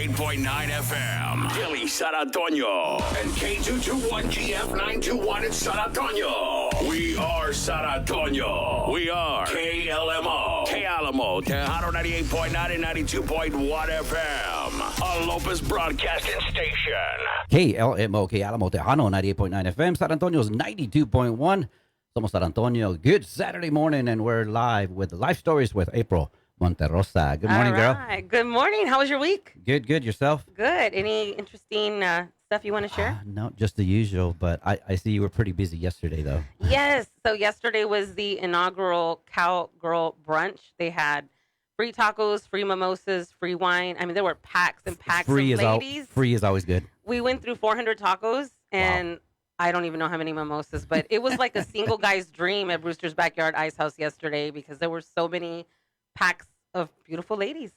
98.9 FM, Gilly, San Antonio, and K221GF921 in San Antonio. We are San Antonio. We are KLMO, K Alamo, Tejano 98.9 and 92.1 FM, a Lopez Broadcasting Station. KLMO, K Alamo, Tejano 98.9 FM, San Antonio's 92.1. Somos San Antonio. Good Saturday morning, and we're live with Life Stories with April Monterosa. Good morning, girl. Good morning. How was your week? Good. Yourself? Good. Any interesting stuff you want to share? No, just the usual, but I see you were pretty busy yesterday, though. Yes. So yesterday was the inaugural Cowgirl Brunch. They had free tacos, free mimosas, free wine. I mean, there were packs and packs of ladies. Free is always good. We went through 400 tacos, and I don't even know how many mimosas, but it was like a single guy's dream at Brewster's Backyard Ice House yesterday because there were so many packs of beautiful ladies.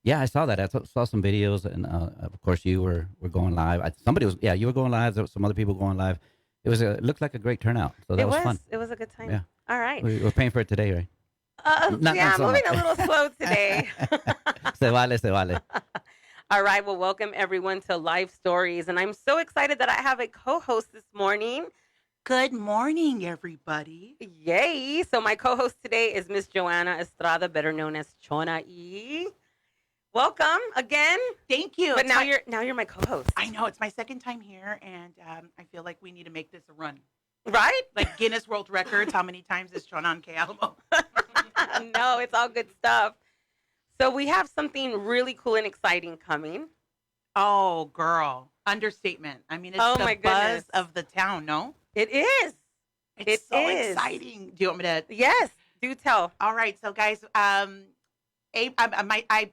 Yeah, I saw that. I saw some videos, and of course you were going live. You were going live. There were some other people going live. It looked like a great turnout, so that was fun. It was a good time. Yeah. All right. We're paying for it today, right? I'm moving a little slow today. Se vale. All right. Well, welcome everyone to Life Stories. And I'm so excited that I have a co-host this morning. Good morning, everybody. Yay. So my co-host today is Miss Joanna Estrada, better known as Chona E. Welcome again. Thank you. But now you're my co-host. I know, it's my second time here, and I feel like we need to make this a run. Right? Like Guinness World Records, how many times is Chona on K Alamo? No, it's all good stuff. So we have something really cool and exciting coming. Oh, girl. Understatement. I mean, it's the buzz of the town, no? It is. It's so exciting. Do you want me to? Yes, do tell. All right. So, guys, I'm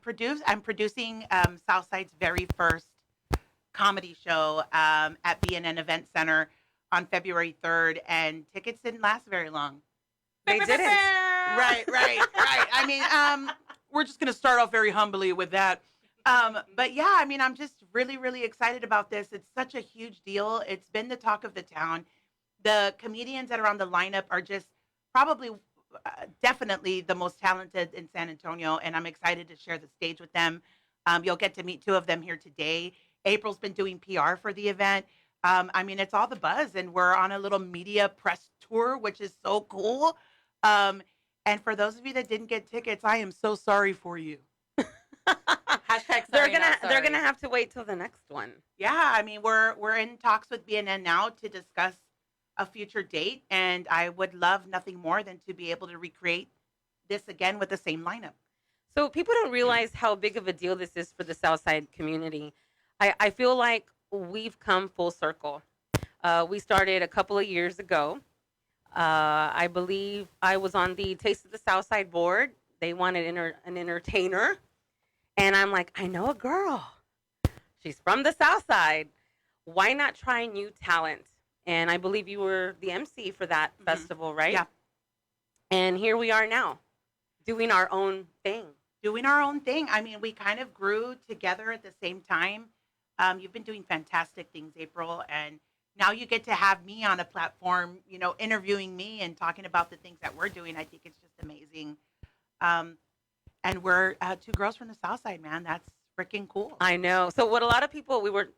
producing Southside's very first comedy show at BNN Event Center on February 3rd, and tickets didn't last very long. They didn't. Right. I mean, we're just going to start off very humbly with that. But yeah, I mean, I'm just really, really excited about this. It's such a huge deal. It's been the talk of the town. The comedians that are on the lineup are just probably definitely the most talented in San Antonio, and I'm excited to share the stage with them. You'll get to meet two of them here today. April's been doing PR for the event. I mean, it's all the buzz, and we're on a little media press tour, which is so cool. And for those of you that didn't get tickets, I am so sorry for you. They're gonna have to wait till the next one. Yeah, I mean, we're in talks with BNN now to discuss a future date, and I would love nothing more than to be able to recreate this again with the same lineup. So people don't realize how big of a deal this is for the Southside community. I feel like we've come full circle. We started a couple of years ago. I believe I was on the Taste of the Southside board. They wanted an entertainer. And I'm like, I know a girl. She's from the Southside. Why not try new talent? And I believe you were the MC for that festival, right? Yeah. And here we are now, doing our own thing. I mean, we kind of grew together at the same time. You've been doing fantastic things, April, and now you get to have me on a platform, you know, interviewing me and talking about the things that we're doing. I think it's just amazing. And we're two girls from the Southside, man. That's freaking cool. I know. So what a lot of people, we were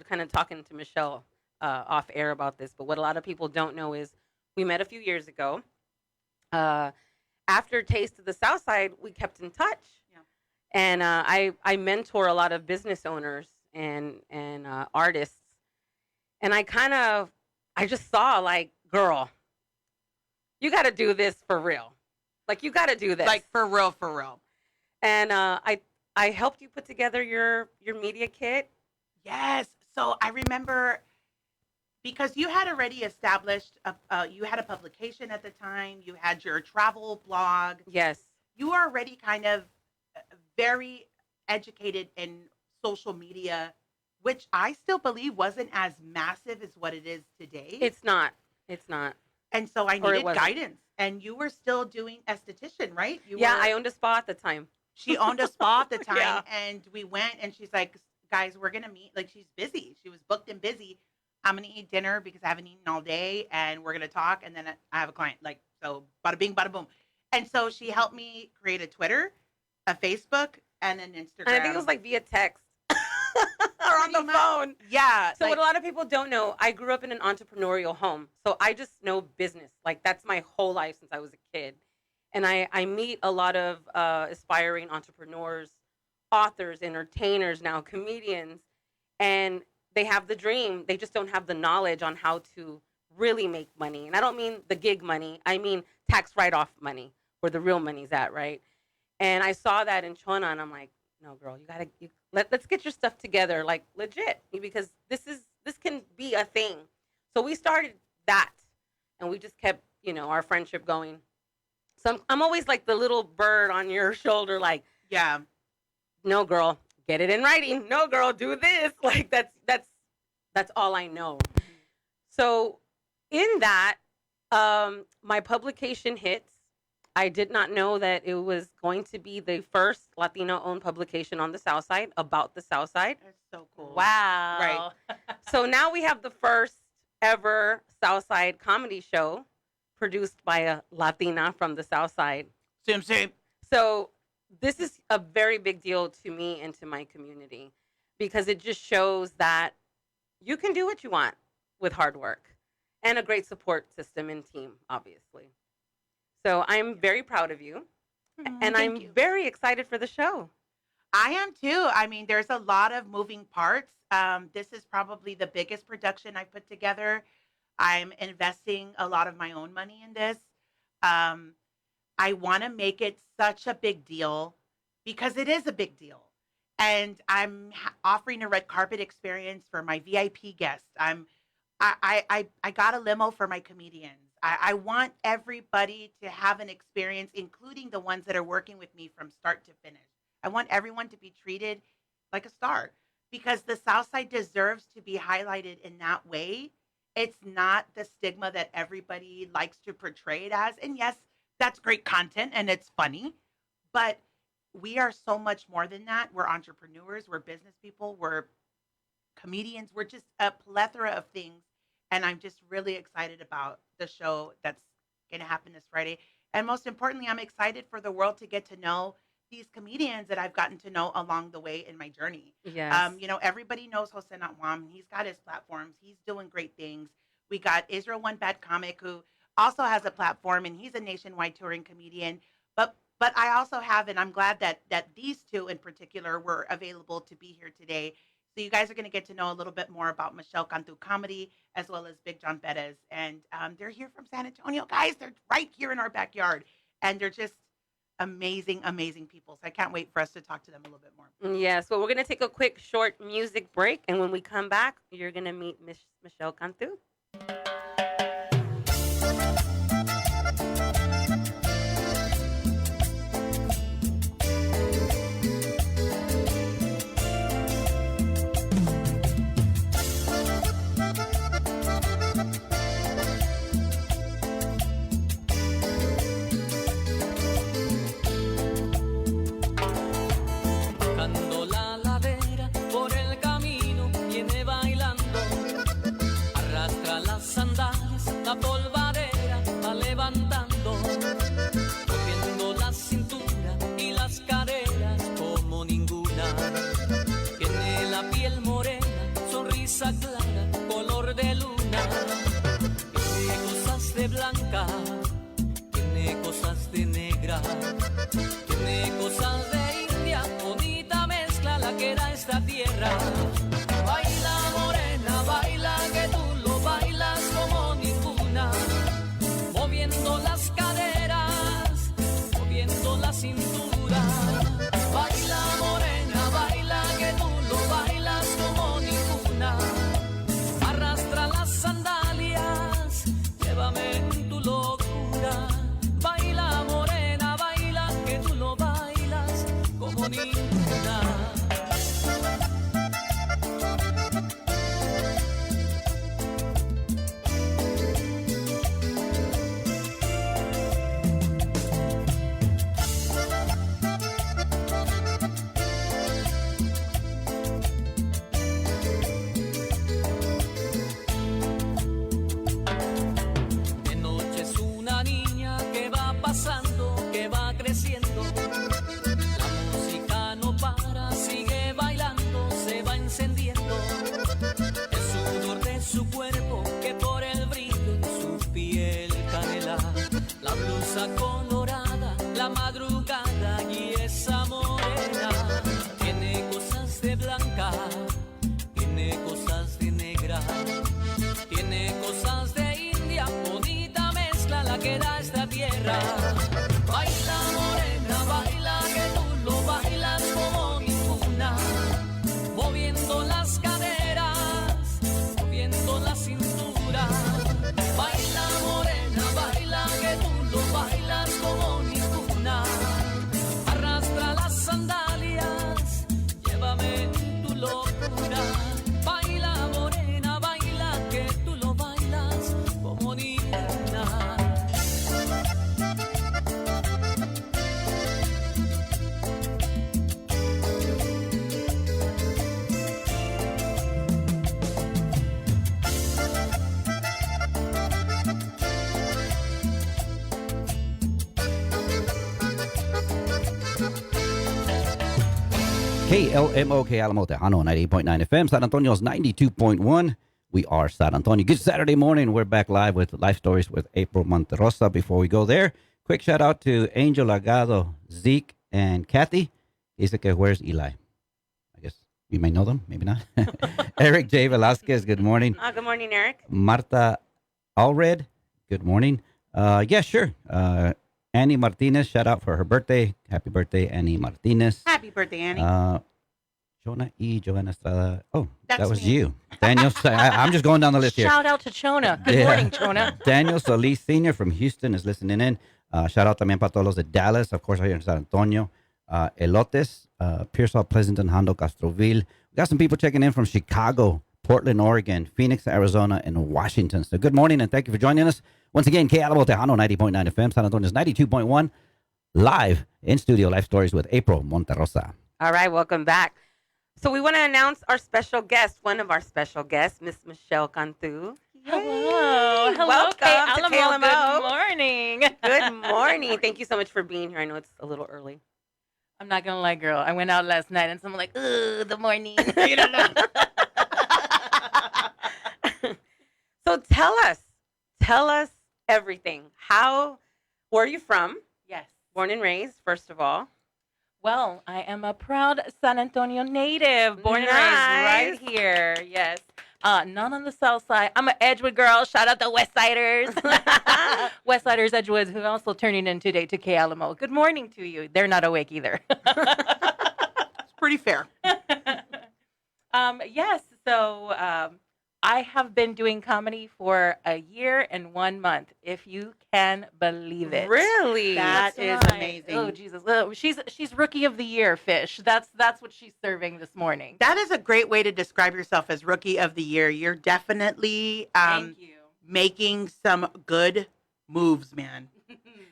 kind of talking to Michelle off air about this, but what a lot of people don't know is we met a few years ago. After Taste of the Southside, we kept in touch. Yeah. And I mentor a lot of business owners and artists. And I just saw, like, girl, you got to do this for real. Like, you got to do this. Like, for real. And I helped you put together your media kit. Yes. So I remember, because you had already established, you had a publication at the time. You had your travel blog. Yes. You were already kind of very educated in social media, which I still believe wasn't as massive as what it is today. It's not. And so I needed guidance. And you were still doing esthetician, right? I owned a spa at the time. She owned a spa at the time. Yeah. And we went, and she's like, guys, we're going to meet. Like, she's busy. She was booked and busy. I'm going to eat dinner because I haven't eaten all day, and we're going to talk. And then I have a client. Like, so bada bing, bada boom. And so she helped me create a Twitter, a Facebook, and an Instagram. And I think it was like via text. or on the Pretty much. phone. Yeah. So like, what a lot of people don't know, I grew up in an entrepreneurial home. So I just know business. Like that's my whole life since I was a kid. And I meet a lot of aspiring entrepreneurs, authors, entertainers, now comedians, and they have the dream. They just don't have the knowledge on how to really make money. And I don't mean the gig money. I mean tax write-off money, where the real money's at, right? And I saw that in Chona, and I'm like, no, girl, let's get your stuff together, like legit, because this can be a thing. So we started that, and we just kept, our friendship going. So I'm always like the little bird on your shoulder, like, yeah. no, girl, get it in writing. No, girl, do this. Like that's all I know. So in that, my publication hits. I did not know that it was going to be the first Latino-owned publication on the South Side about the South Side. That's so cool. Wow. Right. So now we have the first ever South Side comedy show produced by a Latina from the South Side. Same. So this is a very big deal to me and to my community because it just shows that you can do what you want with hard work and a great support system and team, obviously. So I'm very proud of you, and I'm you. very excited for the show. I am too. I mean, there's a lot of moving parts. This is probably the biggest production I've put together. I'm investing a lot of my own money in this. I want to make it such a big deal because it is a big deal. And I'm offering a red carpet experience for my VIP guests. I got a limo for my comedians. I want everybody to have an experience, including the ones that are working with me from start to finish. I want everyone to be treated like a star because the South Side deserves to be highlighted in that way. It's not the stigma that everybody likes to portray it as. And yes, that's great content and it's funny, but we are so much more than that. We're entrepreneurs, we're business people, we're comedians, we're just a plethora of things. And I'm just really excited about the show that's going to happen this Friday. And most importantly, I'm excited for the world to get to know these comedians that I've gotten to know along the way in my journey. Yes. Everybody knows Jose Natwam. He's got his platforms. He's doing great things. We got Israel One Bad Comic, who also has a platform, and he's a nationwide touring comedian. But I also have, and I'm glad that these two in particular were available to be here today. So you guys are going to get to know a little bit more about Michelle Cantu Comedy as well as Big John Perez. And they're here from San Antonio, guys. They're right here in our backyard. And they're just amazing, amazing people. So I can't wait for us to talk to them a little bit more. Yes. Well, we're going to take a quick, short music break. And when we come back, you're going to meet Michelle Cantu. La polvadera va levantando, moviendo la cintura y las caderas como ninguna. Tiene la piel morena, sonrisa clara, color de luna. Tiene cosas de blanca, tiene cosas de negra, tiene cosas de india, bonita mezcla la que era esta tierra. Baila morena, baila que tú lo bailas como ninguna, moviendo las caderas, moviendo la cintura. Baila morena, baila que tú lo bailas como ninguna. Arrastra las sandalias, llévame en tu locura. Baila morena, baila que tú lo bailas como ninguna. KLMO, K Alamo Tejano, 98.9 FM, San Antonio's 92.1. We are San Antonio. Good Saturday morning. We're back live with Life Stories with April Monterosa. Before we go there, quick shout out to Angel Lagado, Zeke, and Kathy. Dice que where's Eli? I guess you may know them, maybe not. Eric J. Velasquez, good morning. Good morning, Eric. Marta Allred, good morning. Yeah, sure. Annie Martinez, shout out for her birthday. Happy birthday, Annie Martinez. Happy birthday, Annie. Jonah E. Joanna Estrada. Oh, That's that was me. you. Daniel, I'm just going down the list here. Shout out to Chona. Good Yeah. morning, Chona. Daniel Solis Sr. from Houston is listening in. Shout out también para todos los de Dallas, of course, here in San Antonio. Elotes, Pearsall, Pleasanton, Hondo, Castroville. We got some people checking in from Chicago, Portland, Oregon, Phoenix, Arizona, and Washington. So good morning, and thank you for joining us. Once again, K Alamo Tejano, 90.9 FM, San Antonio's 92.1, live in studio, Life Stories with April Monterosa. All right, welcome back. So we want to announce our special guest, one of our special guests, Miss Michelle Cantu. Hello. Hello, Welcome Kay to Alamo. KLMO. Good morning. Good morning. Thank you so much for being here. I know it's a little early. I'm not going to lie, girl. I went out last night and someone like, ooh, the morning. You don't know. So tell us everything. Where are you from? Yes. Born and raised, first of all. Well, I am a proud San Antonio native, born and raised Nice. right here. Yes. Not on the south side. I'm an Edgewood girl. Shout out the West Siders. West Siders, Edgewoods, who are also turning in today to K Alamo. Good morning to you. They're not awake either. It's pretty fair. Yes. So I have been doing comedy for a year and 1 month, if you can believe it. Really? That That's is right. amazing. Oh Jesus! Oh, she's rookie of the year, Fish. That's what she's serving this morning. That is a great way to describe yourself as Rookie of the Year. You're definitely Thank you. making some good moves, man.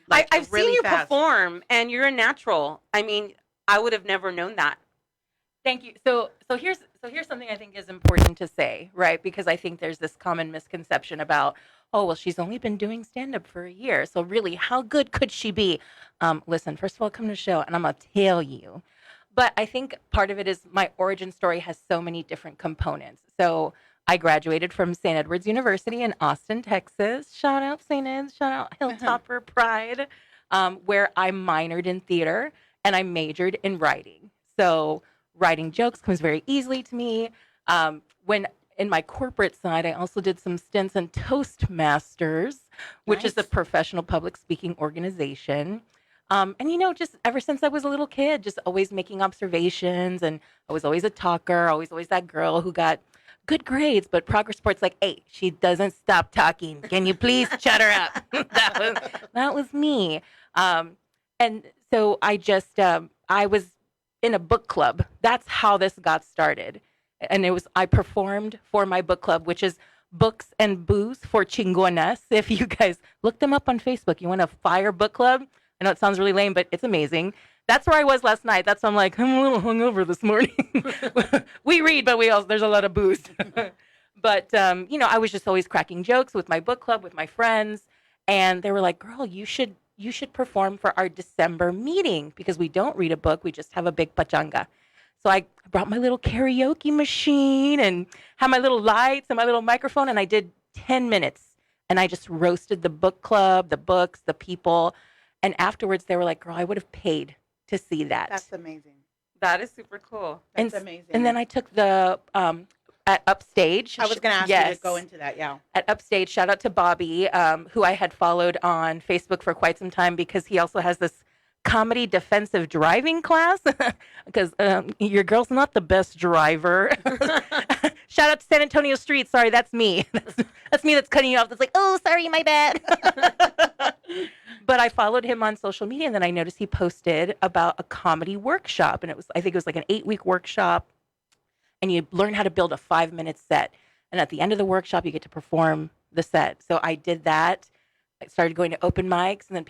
Like, I've really seen you fast. perform, and you're a natural. I mean, I would have never known that. Thank you. So here's something I think is important to say, right? Because I think there's this common misconception about, oh, well, she's only been doing stand-up for a year. So really, how good could she be? Listen, first of all, come to the show, and I'm going to tell you. But I think part of it is my origin story has so many different components. So I graduated from St. Edward's University in Austin, Texas. Shout out St. Ed's, shout out Hilltopper Pride, where I minored in theater and I majored in writing. So writing jokes comes very easily to me. When in my corporate side, I also did some stints in Toastmasters, which is a Nice. professional public speaking organization. And, just ever since I was a little kid, just always making observations. And I was always a talker, always that girl who got good grades. But progress report's like, hey, she doesn't stop talking. Can you please shut her up? that was me. And so I was in a book club. That's how this got started. And I performed for my book club, which is Books and Booze for Chingonas. If you guys look them up on Facebook, you want a fire book club. I know it sounds really lame, but it's amazing. That's where I was last night. That's why I'm like, I'm a little hungover this morning. We read, but there's a lot of booze. But, I was just always cracking jokes with my book club, with my friends. And they were like, girl, you should perform for our December meeting because we don't read a book. We just have a big pachanga. So I brought my little karaoke machine and had my little lights and my little microphone. And I did 10 minutes. And I just roasted the book club, the books, the people. And afterwards, they were like, girl, I would have paid to see that. That's amazing. That is super cool. That's and, amazing. And then I took the at Upstage. I was going to ask you to go into that, yeah. At Upstage, shout out to Bobby, who I had followed on Facebook for quite some time because he also has this comedy defensive driving class because your girl's not the best driver. Shout out to San Antonio Street. Sorry, that's me. That's me that's cutting you off. That's like, oh, sorry, my bad. But I followed him on social media, and then I noticed he posted about a comedy workshop, and I think it was like an 8-week workshop, and you learn how to build a 5-minute set. And at the end of the workshop, you get to perform the set. So I did that. I started going to open mics, and then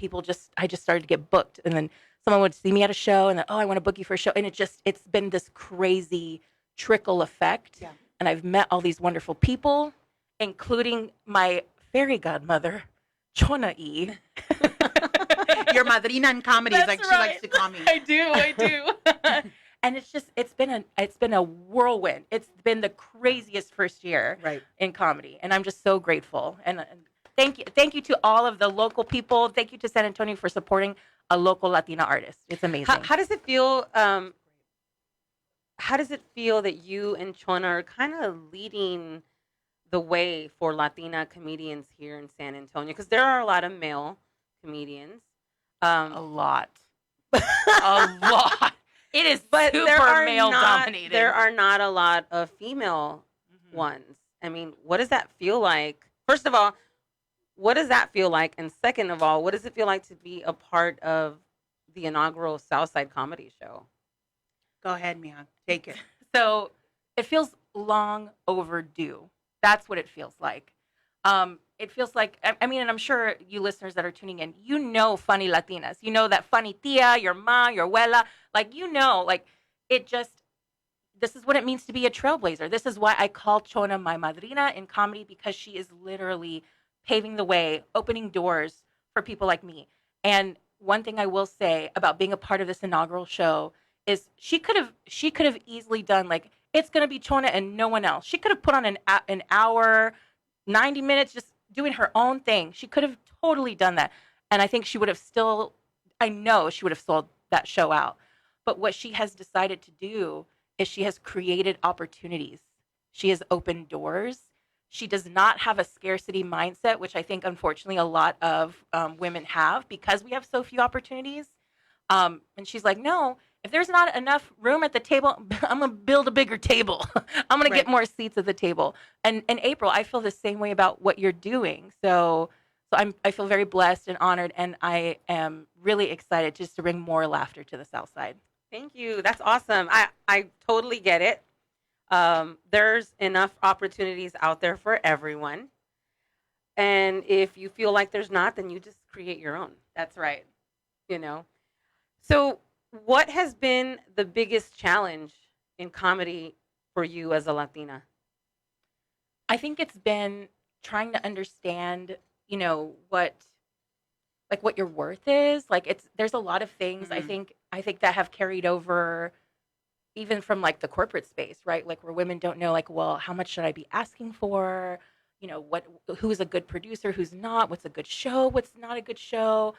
I just started to get booked. And then someone would see me at a show, and then, oh, I want to book you for a show. And it's been this crazy trickle effect. Yeah. And I've met all these wonderful people, including my fairy godmother, Chona E. Your madrina in comedy, That's like right. she likes to call me. I do. and it's been a whirlwind. It's been the craziest first year Right. in comedy, and I'm just so grateful. And thank you to all of the local people. Thank you to San Antonio for supporting a local Latina artist. It's amazing. How does it feel? How does it feel that you and Chona are kind of leading the way for Latina comedians here in San Antonio? Because there are a lot of male comedians. a lot, a lot. It is But super there are male not, dominated. there are not a lot of female Mhm. ones. I mean, what does that feel like? First of all, what does that feel like? And second of all, what does it feel like to be a part of the inaugural Southside Comedy Show? Go ahead, Mia. Take it. So it feels long overdue. That's what it feels like. It feels like, I mean, and I'm sure you listeners that are tuning in, you know funny Latinas. You know that funny tia, your ma, your abuela. Like, you know, like, it just, this is what it means to be a trailblazer. This is why I call Chona my madrina in comedy, because she is literally paving the way, opening doors for people like me. And one thing I will say about being a part of this inaugural show is she could have easily done, like, it's going to be Chona and no one else. She could have put on an hour, 90 minutes, just doing her own thing. She could have totally done that. And I think she would have still, I know she would have sold that show out. But what she has decided to do is she has created opportunities. She has opened doors. She does not have a scarcity mindset, which I think, unfortunately, a lot of women have because we have so few opportunities. And she's like, no, if there's not enough room at the table, I'm going to build a bigger table. I'm going to get more seats at the table. And April, I feel the same way about what you're doing. So I feel very blessed and honored, and I am really excited just to bring more laughter to the South Side. Thank you. That's awesome. I totally get it. There's enough opportunities out there for everyone. And if you feel like there's not, then you just create your own, That's right. you know? So, what has been the biggest challenge in comedy for you as a Latina? I think it's been trying to understand, you know, what your worth is. Like, there's a lot of things I think that have carried over even from like the corporate space, right? Like, where women don't know, like, well, how much should I be asking for? You know, who's a good producer, who's not, what's a good show, what's not a good show.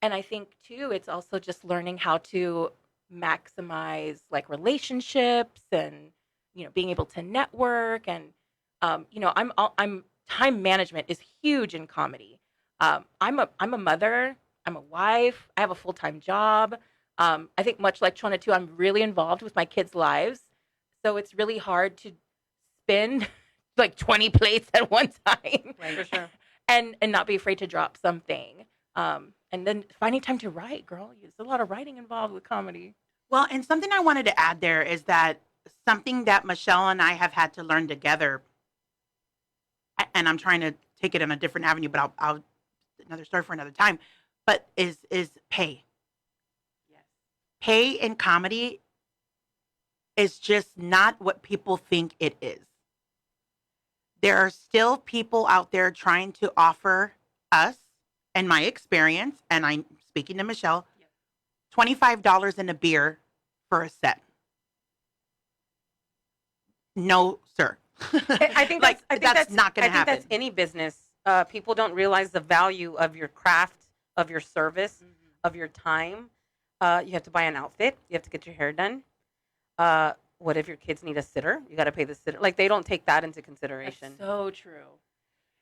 And I think too, it's also just learning how to maximize like relationships and, you know, being able to network. And you know, I'm time management is huge in comedy. I'm a mother, I'm a wife, I have a full-time job. I think much like Chona too, I'm really involved with my kids' lives. So it's really hard to spin like 20 plates at one time. Right, for sure. And not be afraid to drop something. And then finding time to write, girl. There's a lot of writing involved with comedy. Well, and something I wanted to add there is that something that Michelle and I have had to learn together, and I'm trying to take it on a different avenue, but I'll another story for another time, but is pay. Yes. Pay in comedy is just not what people think it is. There are still people out there trying to offer us, and my experience, and I'm speaking to Michelle, $25 in a beer for a set. No, sir. I think like that's not going to I think happen. that's any business. People don't realize the value of your craft, of your service, of your time. You have to buy an outfit. You have to get your hair done. What if your kids need a sitter? You got to pay the sitter. Like, they don't take that into consideration. That's so true.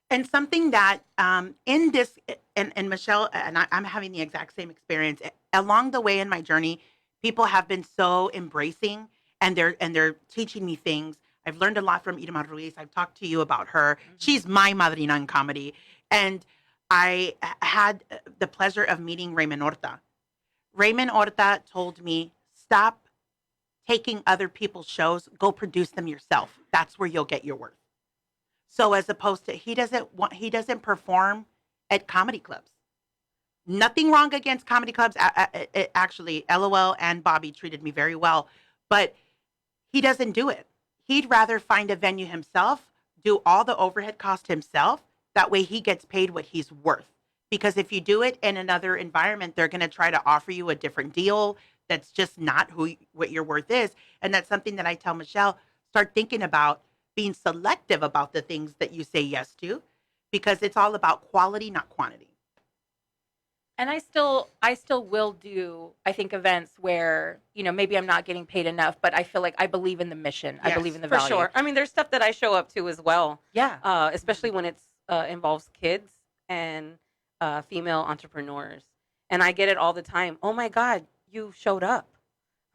And something that in this, and Michelle, and I'm having the exact same experience along the way in my journey. People have been so embracing, and they're teaching me things. I've learned a lot from Irma Ruiz. I've talked to you about her. She's my madrina in comedy, and I had the pleasure of meeting Raymond Horta. Raymond Horta told me, "Stop taking other people's shows. Go produce them yourself. That's where you'll get your worth." So as opposed to he doesn't perform at comedy clubs. Nothing wrong against comedy clubs. Actually, LOL and Bobby treated me very well, but he doesn't do it. He'd rather find a venue himself, do all the overhead cost himself. That way he gets paid what he's worth. Because if you do it in another environment, they're going to try to offer you a different deal. that's just not what your worth is. And that's something that I tell Michelle, start thinking about being selective about the things that you say yes to, because it's all about quality, not quantity. And I still will do, I think, events where, maybe I'm not getting paid enough, but I feel like I believe in the mission. I Yes, believe in the For value. sure. I mean, there's stuff that I show up to as well, Yeah. especially when it's involves kids and female entrepreneurs. And I get it all the time. Oh my God, you showed up.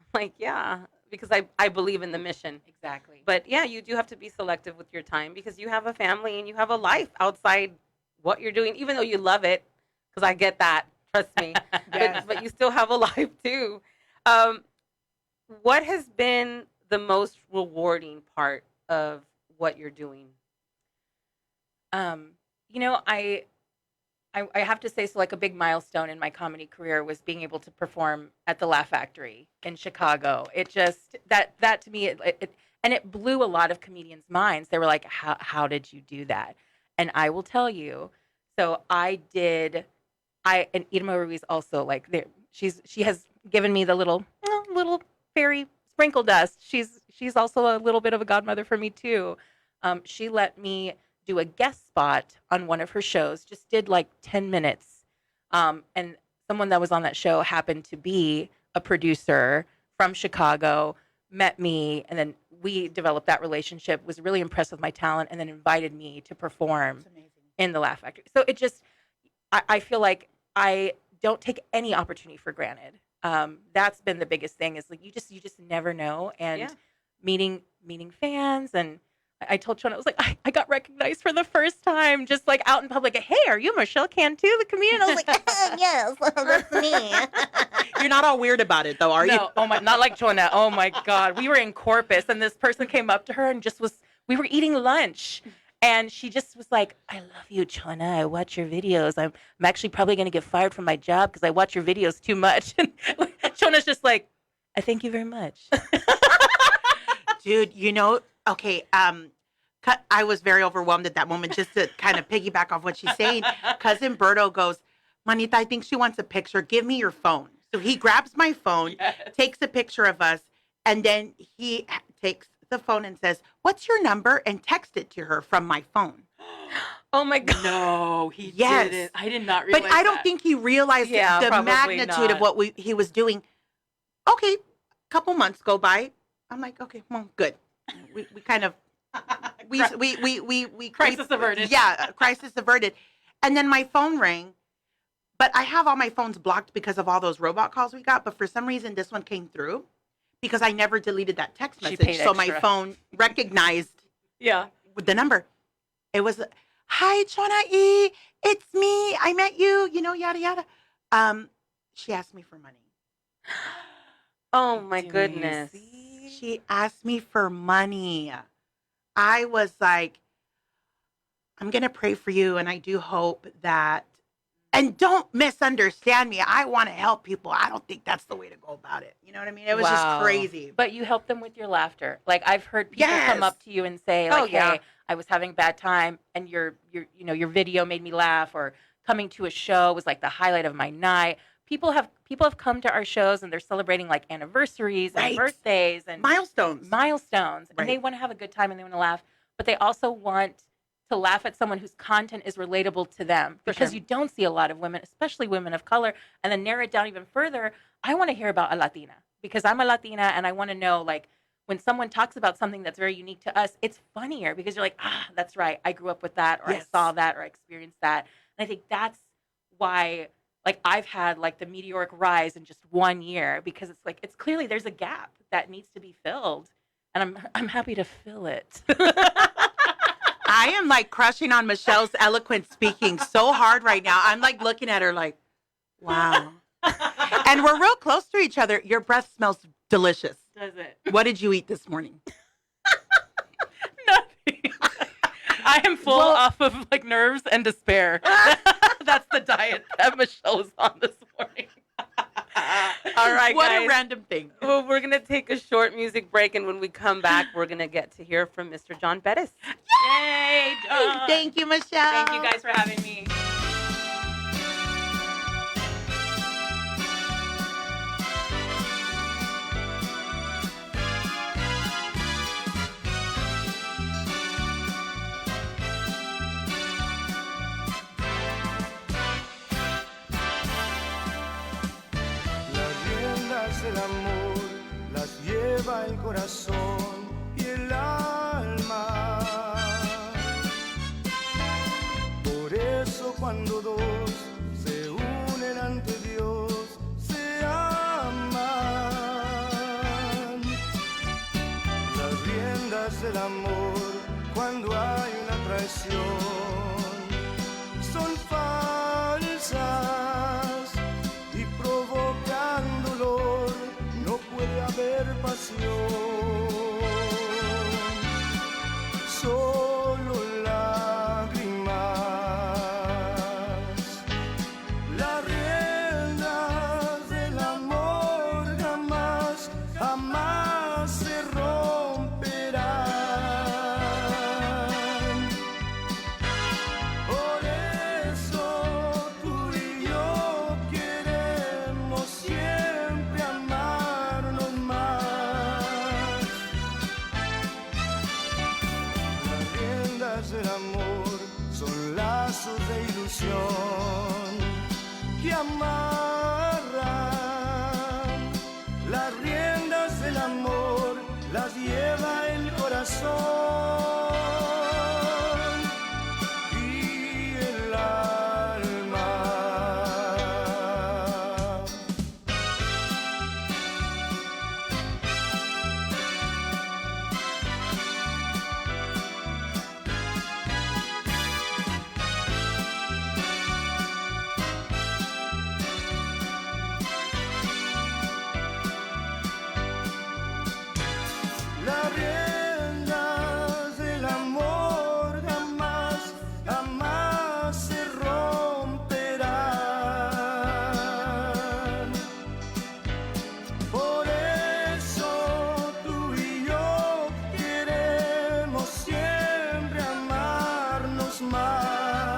I'm like, yeah, because I believe in the mission. Exactly. But yeah, you do have to be selective with your time because you have a family and you have a life outside what you're doing, even though you love it, because I get that. Trust me. Yes. But you still have a life too. What has been the most rewarding part of what you're doing? I have to say, so like a big milestone in my comedy career was being able to perform at the Laugh Factory in Chicago. It just, that to me, it blew a lot of comedians' minds. They were like, how did you do that? And I will tell you, so and Irma Ruiz also, like, she has given me the little fairy sprinkle dust. She's also a little bit of a godmother for me too. She let me do a guest spot on one of her shows, just did like 10 minutes. And someone that was on that show happened to be a producer from Chicago, met me, and then we developed that relationship, was really impressed with my talent, and then invited me to perform That's amazing. in the Laugh Factory. So it just, I feel like I don't take any opportunity for granted. That's been the biggest thing, is like you just never know. And Yeah. meeting fans, and I told Sean, I was like, I got recognized for the first time, just like out in public. Hey, are you Michelle Cantu, the comedian? I was like, yes, that's me. You're not all weird about it, though, are you? No, oh my, not like Joanna. Oh my God, we were in Corpus, and this person came up to her and we were eating lunch. And she just was like, I love you, Chona. I watch your videos. I'm actually probably going to get fired from my job because I watch your videos too much. And Chona's just like, I thank you very much. Dude, okay, I was very overwhelmed at that moment, just to kind of piggyback off what she's saying. Cousin Berto goes, Manita, I think she wants a picture. Give me your phone. So he grabs my phone, takes a picture of us, and then he takes the phone and says, what's your number? And text it to her from my phone. Oh my God. No, he Yes. didn't. I did not realize But I don't think he realized Yeah, the probably magnitude of not. what he was doing. Okay, a couple months go by. I'm like, okay, well, good. We kind of we Crisis averted. Yeah, crisis averted. And then my phone rang, but I have all my phones blocked because of all those robot calls we got. But for some reason, this one came through because I never deleted that text She message. paid So my extra. phone recognized Yeah. the number. It was, hi, Chona E. It's me. I met you. Yada yada. She asked me for money. Oh my Do you goodness. see? She asked me for money. I was like, I'm going to pray for you. And I do hope that, and don't misunderstand me. I want to help people. I don't think that's the way to go about it. You know what I mean? It was Wow. just crazy. But you help them with your laughter. Like, I've heard people come Yes. up to you and say, like, Oh, yeah. hey, I was having a bad time, and your video made me laugh, or coming to a show was like the highlight of my night. People have come to our shows, and they're celebrating like anniversaries and Right. birthdays and Milestones. milestones, and Right. they want to have a good time and they want to laugh, but they also want to laugh at someone whose content is relatable to them, For because sure. you don't see a lot of women, especially women of color. And then narrow it down even further, I want to hear about a Latina, because I'm a Latina, and I want to know, like, when someone talks about something that's very unique to us, it's funnier because you're like, that's right, I grew up with that, or Yes. I saw that, or I experienced that. And I think that's why, like, I've had like the meteoric rise in just 1 year, because it's like, it's clearly there's a gap that needs to be filled, and I'm happy to fill it. I am like crushing on Michelle's eloquent speaking so hard right now. I'm like looking at her like, wow. And we're real close to each other. Your breath smells delicious. Does it? What did you eat this morning? Nothing. I am full off of like nerves and despair. That's the diet that Michelle is on this morning. All right, What guys. a random thing. Well, we're going to take a short music break, and when we come back, we're going to get to hear from Mr. John Bettis. Yay, John. Thank you, Michelle. Thank you guys for having me. lleva el corazón y el alma. Por eso cuando dos se unen ante Dios, se aman. Las riendas del amor cuando hay una traición son falsas y provocan dolor, no puede haber pasión, solo lágrimas. Las riendas del amor jamás, jamás se romperán. Por eso tú y yo queremos siempre amarnos más. Las riendas del amor son lazos de ilusión que amarran. Las riendas del amor las lleva el corazón y el alma. Las riendas del amor jamás, jamás se romperán. Por eso tú y yo queremos siempre amarnos más.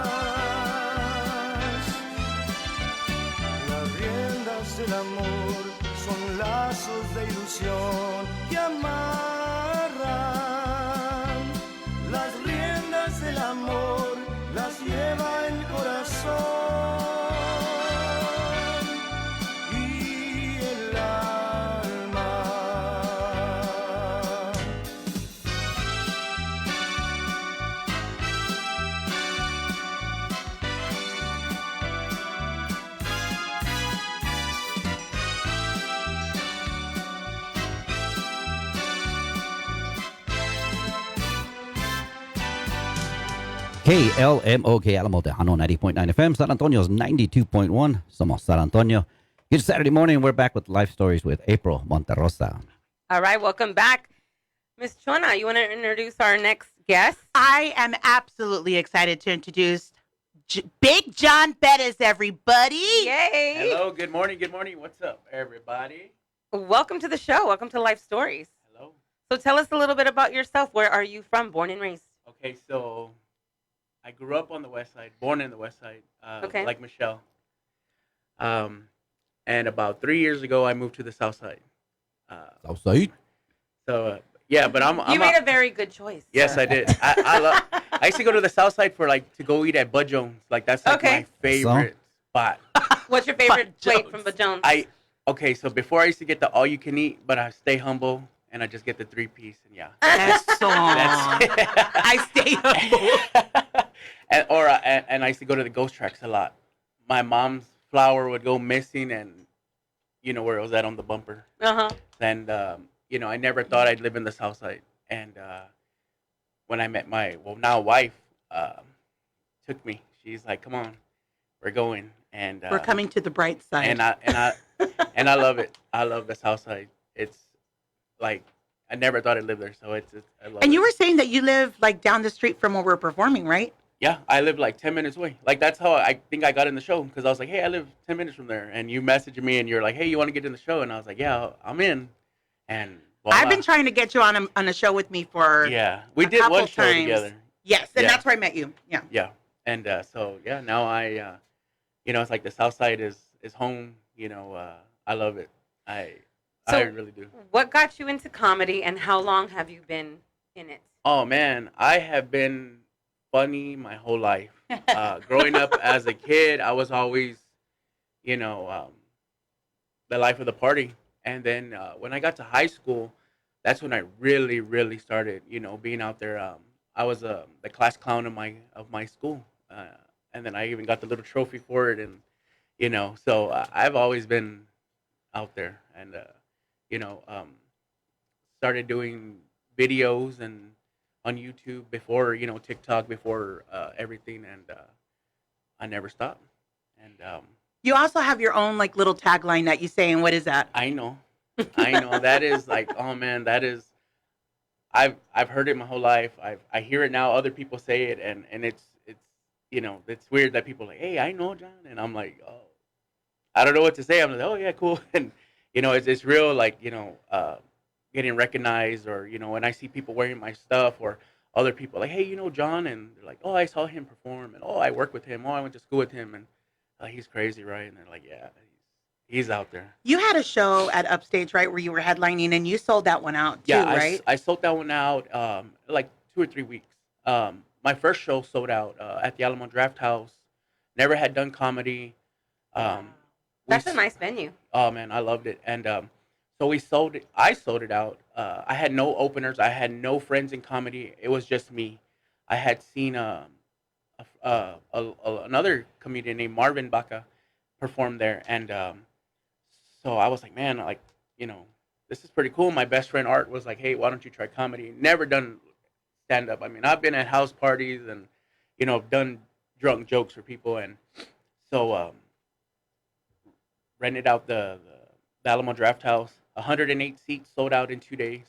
Las riendas del amor son lazos de ilusión que amarran. Las riendas del amor las lleva el corazón y el alma. KLMO, Alamo, Tejano 90.9 FM, San Antonio's 92.1. Somos San Antonio. Good Saturday morning. We're back with life stories with April Monterosa. All right, welcome back. Miss Chona, you want to introduce our next guest? I am absolutely excited to introduce Big John Bettis, everybody. Yay! Hello, good morning, What's up, everybody? Welcome to the show. Welcome to Life Stories. Hello. So tell us a little bit about yourself. Where are you from? Born and raised? Okay, so I grew up on the west side, born in the west side, Okay. like Michelle. And about 3 years ago, I moved to the south side. Outside? So yeah, but I'm You made a very good choice. yes, I did. I used to go to the south side for to go eat at Bud Jones. Like that's like Okay. my favorite spot. What's your favorite Bud plate Jones. from Bud Jones? Okay, so before I used to get the all you can eat, but I stay humble and I just get the 3-piece and yeah. That's so That's I stay humble. and I used to go to the ghost tracks a lot. My mom's flower would go missing, and you know where it was at on the bumper. Uh-huh. And I never thought I'd live in the south side. And when I met my now wife, took me. She's like, "Come on, we're going." And We're coming to the bright side. And I love it. I love the south side. It's like I never thought I'd live there, so it's I love And it. you were saying that you live like down the street from where we're performing, right? Yeah, I live like 10 minutes away. Like that's how I think I got in the show, because I was like, hey, I live 10 minutes from there, and you messaged me and you're like, hey, you want to get in the show? And I was like, yeah, I'm in. And voila. I've been trying to get you on a show with me for Yeah, we a did couple one show times. together. Yes, and Yeah. that's where I met you. Yeah. Yeah, and so yeah, now I, it's like the south side is home. I love it. I really do. What got you into comedy, and how long have you been in it? Oh man, I have been funny my whole life. Growing up as a kid, I was always, the life of the party. And then when I got to high school, that's when I really, really started, being out there. I was the class clown of my school, and then I even got the little trophy for it, and so I've always been out there, and you know, um, started doing videos and on YouTube before TikTok, before everything, and I never stopped. And You also have your own like little tagline that you say, and what is that? I know, I know that is like, oh man, that is. I've heard it my whole life. I hear it now. Other people say it, and it's it's weird that people are like, hey, I know John, and I'm like, oh, I don't know what to say. I'm like, oh yeah, cool, and it's real, like getting recognized, or when I see people wearing my stuff, or other people like, hey, John, and they're like, oh, I saw him perform, and oh, I work with him, oh, I went to school with him, and he's crazy, right? And they're like, yeah, he's out there. You had a show at Upstage, right, where you were headlining, and you sold that one out too, Yeah, right? I sold that one out like 2 or 3 weeks. My first show sold out at the Alamo Draft House. Never had done comedy. That's a nice venue. Oh man, I loved it. And so we sold it. I sold it out. I had no openers. I had no friends in comedy. It was just me. I had seen another comedian named Marvin Baca perform there, and so I was like, man, like this is pretty cool. My best friend Art was like, hey, why don't you try comedy? Never done stand up. I mean, I've been at house parties and done drunk jokes for people, and so rented out the Alamo Draft House. 108 seats sold out in 2 days.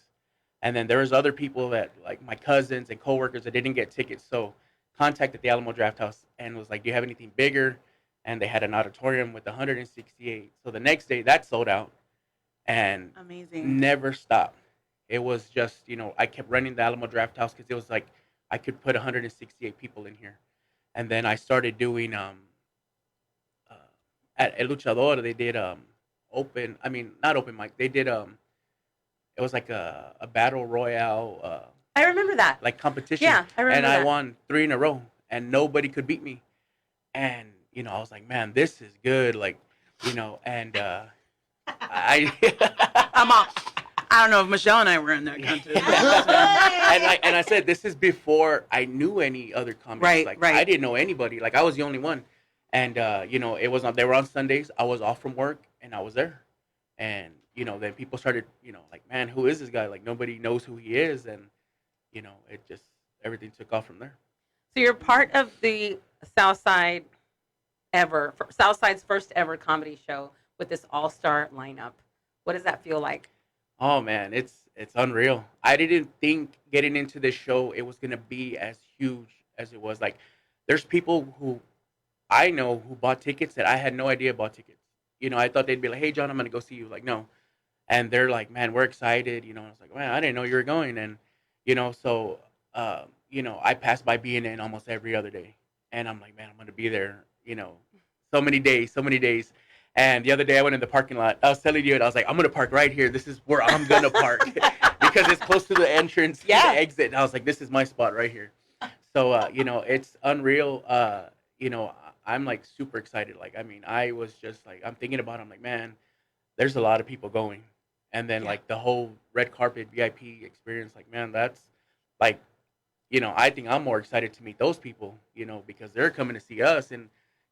And then there was other people that, like my cousins and coworkers, that didn't get tickets. So contacted the Alamo Draft House and was like, do you have anything bigger? And they had an auditorium with 168. So the next day that sold out, and Amazing. never stopped. It was just, I kept running the Alamo Draft House because it was like I could put 168 people in here. And then I started doing at El Luchador, they did not open mic. They did it was like a battle royale I remember that. like competition. Yeah, I remember and I that. won 3 in a row, and nobody could beat me. And I was like, man, this is good. Like, and I I'm off. I don't know if Michelle and I were in that contest. and I said, this is before I knew any other comics. Right, like right. I didn't know anybody. Like I was the only one. And it was they were on Sundays. I was off from work and I was there. And then people started, like, man, who is this guy? Like nobody knows who he is, and it just everything took off from there. So you're part of the Southside's first ever comedy show with this all-star lineup. What does that feel like? Oh man, it's unreal. I didn't think getting into this show it was gonna be as huge as it was. Like, there's people who I know who bought tickets that I had no idea bought tickets. I thought they'd be like, "Hey, John, I'm gonna go see you." Like, no, and they're like, "Man, we're excited." I was like, "Man, I didn't know you were going." And so I pass by BNN almost every other day, and I'm like, "Man, I'm gonna be there." So many days, so many days. And the other day I went in the parking lot. I was telling you, and I was like, I'm going to park right here. This is where I'm going to park because it's close to the entrance, to the exit. And I was like, this is my spot right here. So, it's unreal. I'm like super excited. Like, I mean, I was just like, I'm thinking about it. I'm like, man, there's a lot of people going. And then like the whole red carpet VIP experience, like, man, that's like, I think I'm more excited to meet those people, because they're coming to see us. And,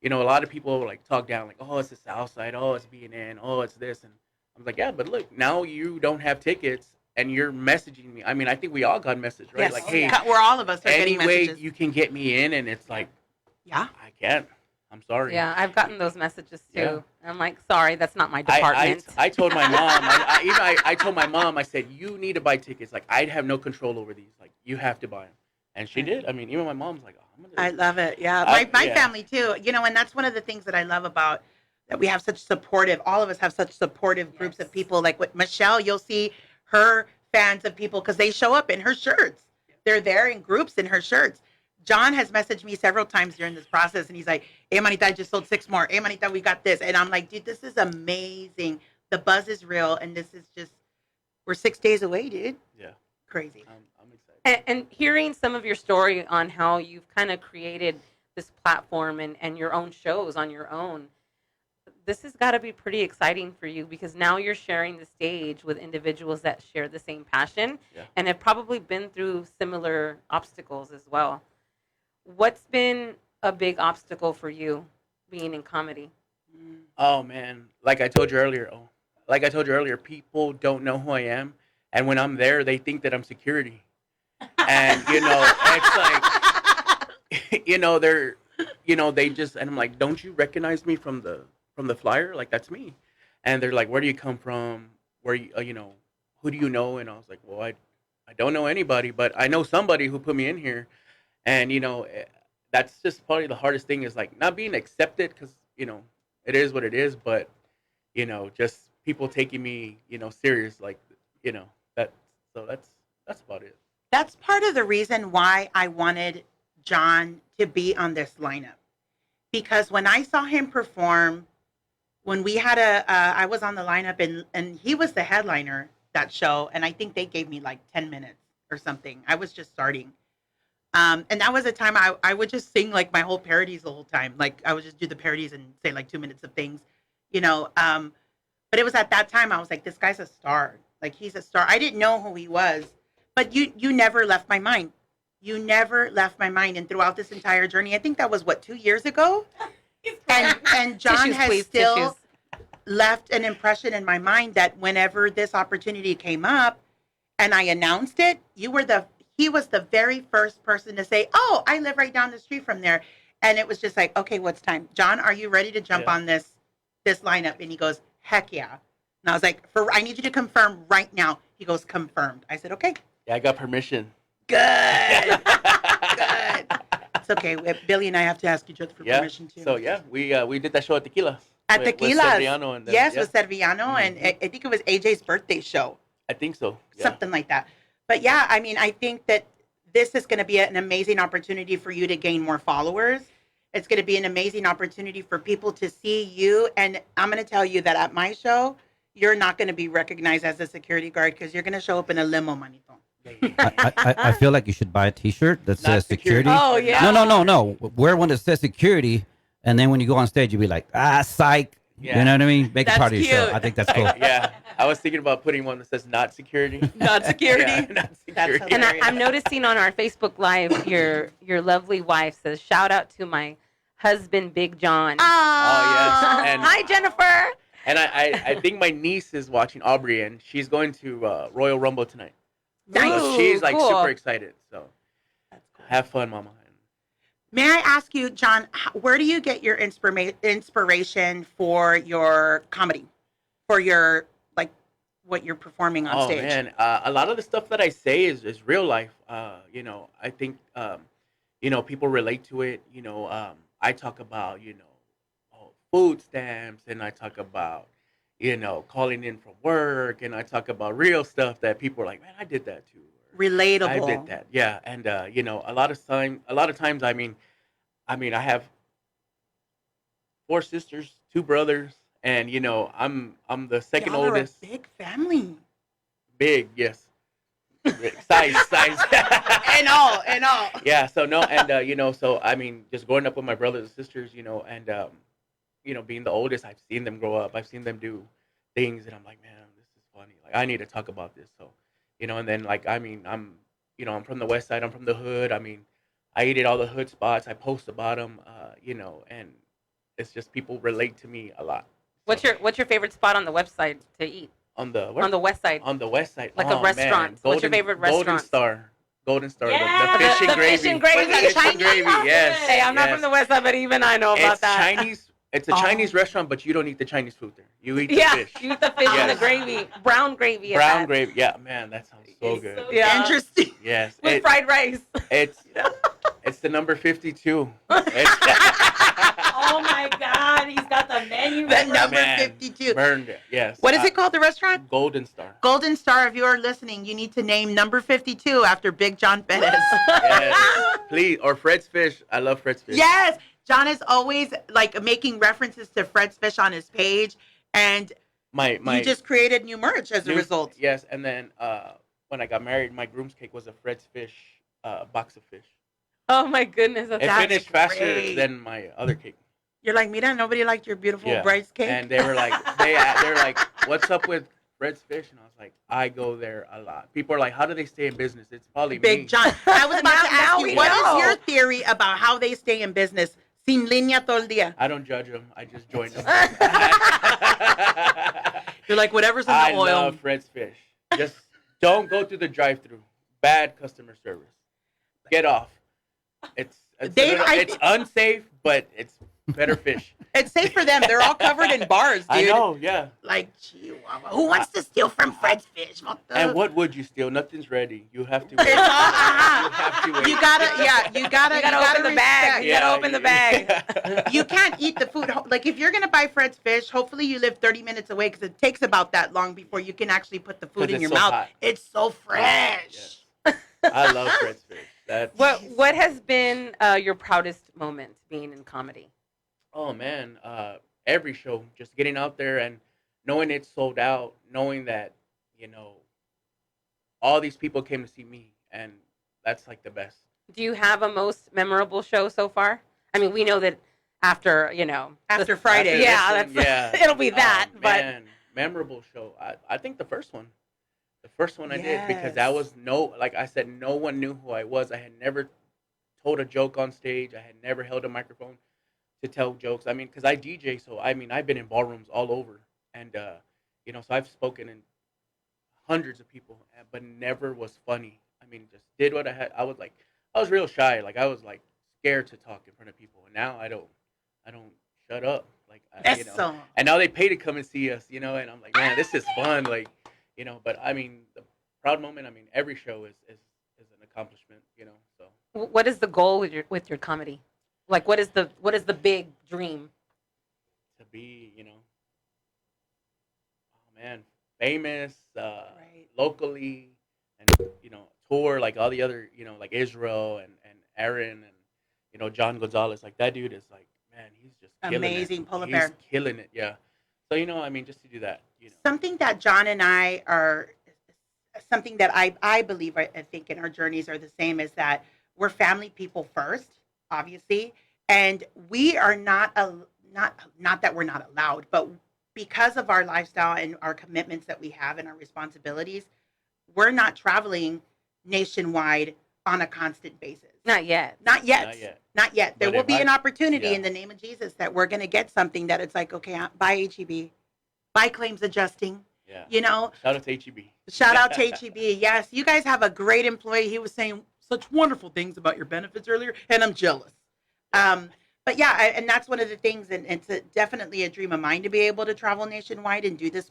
a lot of people like talk down, like, oh, it's the South Side, oh, it's BNN, oh, it's this. And I'm like, yeah, but look, now you don't have tickets and you're messaging me. I mean, I think we all got message, right? Yes. Like, hey, we're all of us are any getting way messages. you can get me in. And it's like, Yeah. I can't. I'm sorry. Yeah, I've gotten those messages too. Yeah. I'm like, sorry, that's not my I department. I told my mom, I told my mom, I said, you need to buy tickets. Like, I have no control over these. Like, you have to buy them. And she did. I mean, even my mom's like, oh, I'm going to. I love it. Yeah. My yeah. family too. And that's one of the things that I love about that we have such supportive, all of us have such supportive groups of people. Like with Michelle, you'll see her fans of people because they show up in her shirts. They're there in groups in her shirts. John has messaged me several times during this process and he's like, hey, Manita, I just sold 6 more. Hey, Manita, we got this. And I'm like, dude, this is amazing. The buzz is real. And this is just, we're 6 days away, dude. Yeah. Crazy. I'm excited. And hearing some of your story on how you've kind of created this platform and your own shows on your own, this has got to be pretty exciting for you because now you're sharing the stage with individuals that share the same passion Yeah. and have probably been through similar obstacles as well. What's been a big obstacle for you being in comedy? Oh man, like I told you earlier, people don't know who I am, and when I'm there, they think that I'm security, and it's like, they just, and I'm like, don't you recognize me from the flyer? Like that's me, and they're like, where do you come from? Where who do you know? And I was like, well, I don't know anybody, but I know somebody who put me in here, and that's just probably the hardest thing is like not being accepted because it is what it is, but just people taking me serious, like that. So that's about it. That's part of the reason why I wanted John to be on this lineup. Because when I saw him perform, when we had I was on the lineup and he was the headliner that show. And I think they gave me like 10 minutes or something. I was just starting. And that was a time I would just sing like my whole parodies the whole time. Like I would just do the parodies and say like 2 minutes of things, but it was at that time I was like, this guy's a star. Like he's a star. I didn't know who he was, but you never left my mind. You never left my mind. And throughout this entire journey, I think that was 2 years ago. And John Tissues, has please, still tissues. left an impression in my mind that whenever this opportunity came up and I announced it, he was the very first person to say, oh, I live right down the street from there. And it was just like, okay, what's time? John, are you ready to jump on this lineup? And he goes, heck yeah. And I was like, I need you to confirm right now. He goes, confirmed. I said, okay. Yeah, I got permission. Good. Good. It's okay. Billy and I have to ask each other for Yeah. permission too. So yeah, we did that show at Tequila. At with Tequila's. Serviano and them, Yes, yeah. with Serviano. And I think it was AJ's birthday show. I think so. Yeah. Something like that. But yeah, I mean, I think that this is going to be an amazing opportunity for you to gain more followers. It's going to be an amazing opportunity for people to see you. And I'm going to tell you that at my show, you're not going to be recognized as a security guard because you're going to show up in a limo, manito. I feel like you should buy a T-shirt that Not says security. Oh, yeah. No. Wear one that says security, and then when you go on stage, you'll be like, psych. Yeah. You know what I mean? Make it That's part of your show. cute. I think that's cool. Yeah, I was thinking about putting one that says "not security." Not security. Yeah, not security. And hilarious. I'm noticing on our Facebook Live, your lovely wife says, shout out to my husband, Big John. Oh, yes. And- Hi, Jennifer. And I think my niece is watching, Aubrey, and she's going to Royal Rumble tonight. Nice. So she's like Cool. super excited. So have fun, Mama. May I ask you, John, where do you get your inspiration for your comedy, for your, like, what you're performing on Oh stage? man, a lot of the stuff that I say is real life. I think people relate to it. I talk about food stamps, and I talk about calling in from work, and I talk about real stuff that people are like, man, I did that too. Relatable. I did that, yeah. And a lot of times, I mean, I have 4 sisters, 2 brothers, and I'm the second Y'all are a oldest. big family. Big, yes. Size. And all. Yeah. So no, and so I mean, just growing up with my brothers and sisters, and being the oldest, I've seen them grow up. I've seen them do things, and I'm like, man, this is funny. Like, I need to talk about this. So, and then like, I mean, I'm from the West Side. I'm from the hood. I mean, I eat at all the hood spots. I post about them, and it's just people relate to me a lot. What's your favorite spot on the website to eat? On the On the west side. On the West Side, Like a restaurant. What's your favorite restaurant? Golden Star, Yeah, the fish and the gravy. fish and gravy. The fish and Chinese? gravy, yes. Hey, I'm not yes. from the west side, but even I know about It's that. Chinese. It's a Chinese restaurant, but you don't eat the Chinese food there. You eat the Yeah, fish. you eat the fish and the Yes. gravy. Brown gravy. at Brown that. gravy. Yeah, man, that sounds so good. Yeah. Interesting. Yes. With fried rice. It's the number 52. Oh my God, he's got the menu. The number Man, 52. Burned it. Yes. What is it called, the restaurant? Golden Star. Golden Star, if you are listening, you need to name number 52 after Big John Perez. Yes. Please. Or Fred's Fish. I love Fred's Fish. Yes. John is always like making references to Fred's Fish on his page. And My you just created new merch as a new- result. Yes. And then when I got married, my groom's cake was a Fred's Fish box of fish. Oh my goodness, that's It finished faster great. than my other cake. You're like, Mira, nobody liked your beautiful Yeah. bride's cake. And they were like, they're like, what's up with Fred's Fish? And I was like, I go there a lot. People are like, how do they stay in business? It's probably me. Big John. I was about to ask Now you, we what know. is your theory about how they stay in business? Sin línea todo el día. I don't judge them. I just join them. You're like, whatever's in the I oil. love Fred's Fish. Just don't go through the drive-through. Bad customer service. Get off. It's Dave, it's unsafe, but it's better fish. It's safe for them. They're all covered in bars, dude. I know, yeah. Like, Chihuahua. Who wants to steal from Fred's Fish? What the? And what would you steal? Nothing's ready. You have to wait. It's all, You have to wait. you gotta, yeah, you gotta open the bag. respect. You gotta open the bag. You can't eat the food. Like, if you're gonna buy Fred's Fish, hopefully you live 30 minutes away because it takes about that long before you can actually put the food 'Cause in it's your so mouth. hot. It's so fresh. Yes. I love Fred's Fish. That's What has been your proudest moment being in comedy? Oh man, every show, just getting out there and knowing it's sold out, knowing that, you know, all these people came to see me, and that's like the best. Do you have a most memorable show so far? I mean, we know that after, After Friday. Yeah, This one, that's it'll be that. Oh, But man, memorable show. I think the first one. The first one I did because that Yes. was like I said, no one knew who I was. I had never told a joke on stage. I had never held a microphone to tell jokes. I mean, because I DJ, so I mean, I've been in ballrooms all over, and so I've spoken in hundreds of people, but never was funny. I mean, just did what I had. I was real shy. Like I was like scared to talk in front of people, and now I don't shut up. Like Eso. and now they pay to come and see us, and I'm like, man, this is fun. Like, but I mean, the proud moment. I mean, every show is an accomplishment, So what is the goal with your comedy? Like, what is the big dream? to be, oh man, famous, Right. locally, and tour like all the other, like Israel and Aaron and John Gonzalez. Like that dude is like, man, he's just killing Amazing it. polar He's bear. killing it, yeah. So I mean, just to do that, Something that John and I are, something that I believe, I think in our journeys are the same, is that we're family people first, obviously, and we are not that we're not allowed, but because of our lifestyle and our commitments that we have and our responsibilities, we're not traveling nationwide on a constant basis. Not yet. Not yet. Not yet. Not yet. There But will it be an might- opportunity yeah. in the name of Jesus that we're going to get something that it's like, okay, buy HEB, buy claims adjusting, yeah. Shout Shout out to HEB. out to HEB. Yes, you guys have a great employee. He was saying such wonderful things about your benefits earlier, and I'm jealous. But yeah, and that's one of the things, and it's definitely a dream of mine to be able to travel nationwide and do this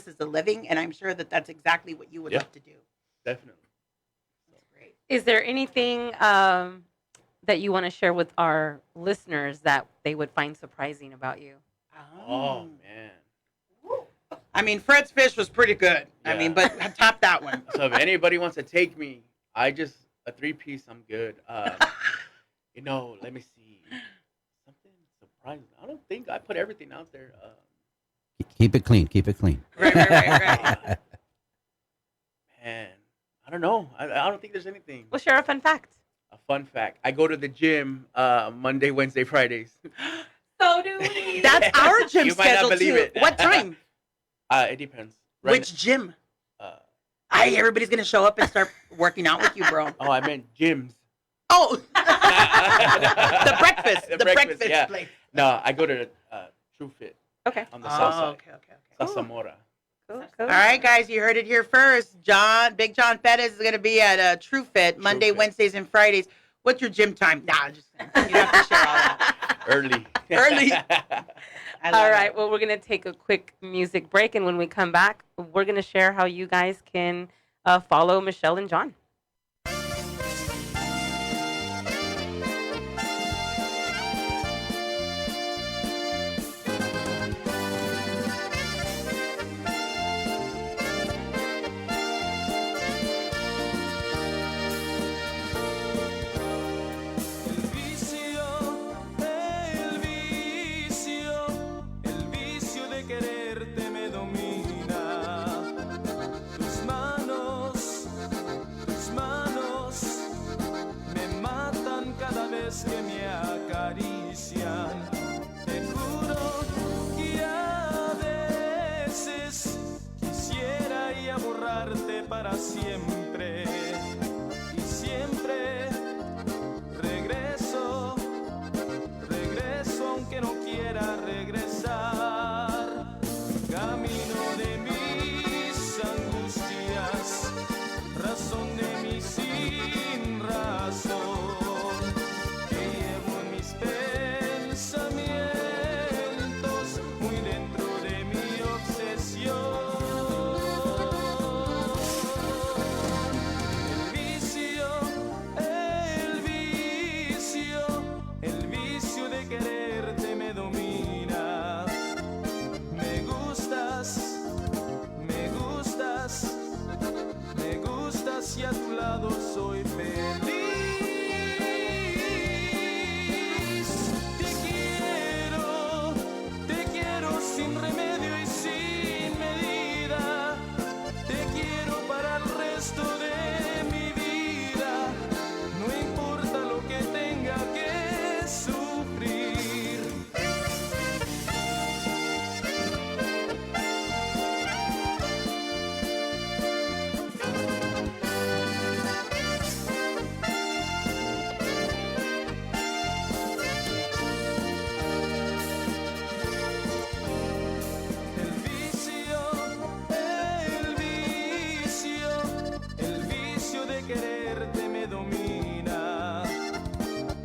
as a living, and I'm sure that that's exactly what you would Yeah. love to do. Definitely. That's great. Is there anything that you want to share with our listeners that they would find surprising about you? Oh man. I mean, Fred's Fish was pretty good. I Yeah. mean, but top that one. So if anybody wants to take me, a 3-piece, I'm good. Let me see. Something surprising. I don't think I put everything out there. Keep it clean. Keep it clean. Right. Man, I don't know. I don't think there's anything. Well, share a fun fact. A fun fact. I go to the gym Monday, Wednesday, Fridays. So do we. That's our gym You might not schedule believe too. it. What time? It depends. Right Which gym? uh, Everybody's gonna show up and start working out with you, bro. I meant gyms. Oh, the breakfast. The The breakfast, breakfast yeah. place. No, I go to True Fit Okay. on the south side. Okay. Casa Mora. Cool. All right, guys, you heard it here first. Big John Pettis is going to be at True Fit Monday, Fit. Wednesdays, and Fridays. What's your gym time? Nah, I'm just you don't have to share all that. Early. Early. I love All it. right. Well, we're going to take a quick music break. And when we come back, we're going to share how you guys can follow Michelle and John. El vicio de quererte me domina. Tus manos, tus para siempre. Y siempre regreso, regreso aunque no quiera regresar. Camino de mis angustias, razón de mi sin razón, que llevo en mis pensamientos, muy dentro de mi obsesión. El vicio de quererte me domina. Me gustas, me gustas, me gustas y a tu lado soy feliz. Te quiero sin remedio y sin medida. Te quiero para el resto de mi vida. No importa lo que tenga que sufrir. El vicio de quererte me domina.